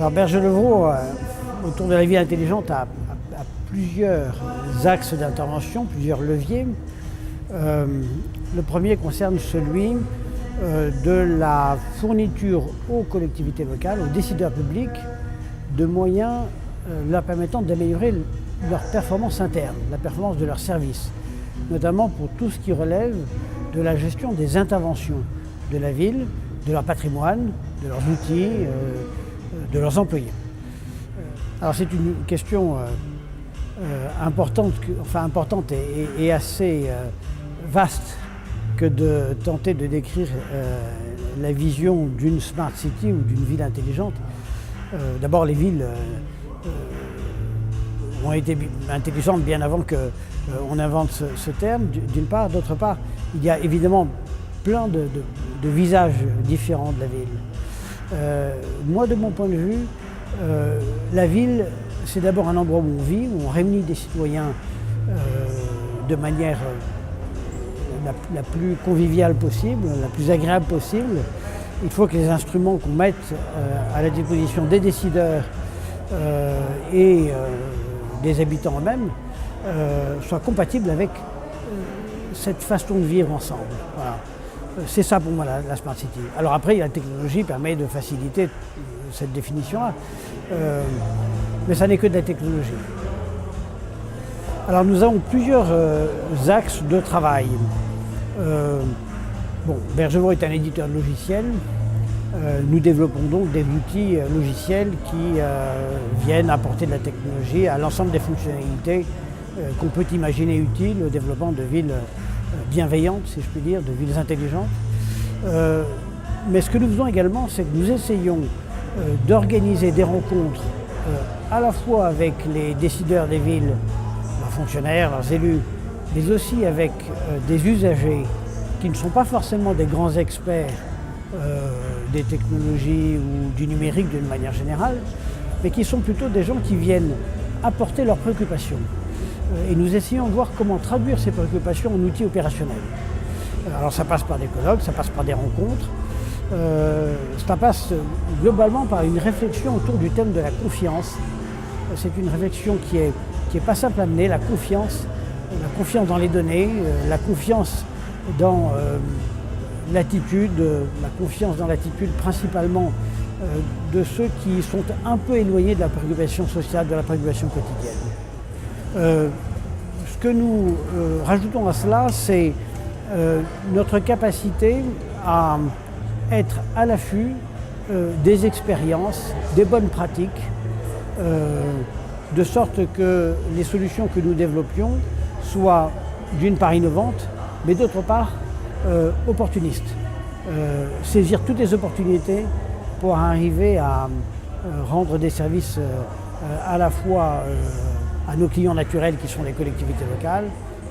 Alors Berger-Levrault, autour de la ville intelligente, a plusieurs axes d'intervention, plusieurs leviers. Le premier concerne celui de la fourniture aux collectivités locales, aux décideurs publics, de moyens leur permettant d'améliorer leur performance interne, la performance de leurs services, notamment pour tout ce qui relève de la gestion des interventions de la ville, de leur patrimoine, de leurs outils, de leurs employés. Alors c'est une question importante et assez vaste que de tenter de décrire la vision d'une smart city ou d'une ville intelligente. D'abord, les villes ont été intelligentes bien avant qu'on invente ce terme, d'une part. D'autre part, il y a évidemment plein de visages différents de la ville. Moi, de mon point de vue, la ville, c'est d'abord un endroit où on vit, où on réunit des citoyens de manière la plus conviviale possible, la plus agréable possible. Il faut que les instruments qu'on mette à la disposition des décideurs et des habitants eux-mêmes soient compatibles avec cette façon de vivre ensemble. Voilà. C'est ça pour moi la Smart City. Alors après, la technologie permet de faciliter cette définition-là, mais ça n'est que de la technologie. Alors nous avons plusieurs axes de travail. Berger-Levrault est un éditeur de logiciels. Nous développons donc des outils logiciels qui viennent apporter de la technologie à l'ensemble des fonctionnalités qu'on peut imaginer utiles au développement de villes bienveillantes, si je puis dire, de villes intelligentes. Mais ce que nous faisons également, c'est que nous essayons d'organiser des rencontres à la fois avec les décideurs des villes, leurs fonctionnaires, leurs élus, mais aussi avec des usagers qui ne sont pas forcément des grands experts des technologies ou du numérique d'une manière générale, mais qui sont plutôt des gens qui viennent apporter leurs préoccupations. Et nous essayons de voir comment traduire ces préoccupations en outils opérationnels. Alors ça passe par des colloques, ça passe par des rencontres, ça passe globalement par une réflexion autour du thème de la confiance. C'est une réflexion qui est pas simple à mener, la confiance dans les données, la confiance dans l'attitude, principalement de ceux qui sont un peu éloignés de la préoccupation sociale, de la préoccupation quotidienne. Ce que nous rajoutons à cela, c'est notre capacité à être à l'affût des expériences, des bonnes pratiques, de sorte que les solutions que nous développions soient d'une part innovantes, mais d'autre part opportunistes. Saisir toutes les opportunités pour arriver à rendre des services à la fois à nos clients naturels qui sont les collectivités locales,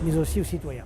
mais aussi aux citoyens.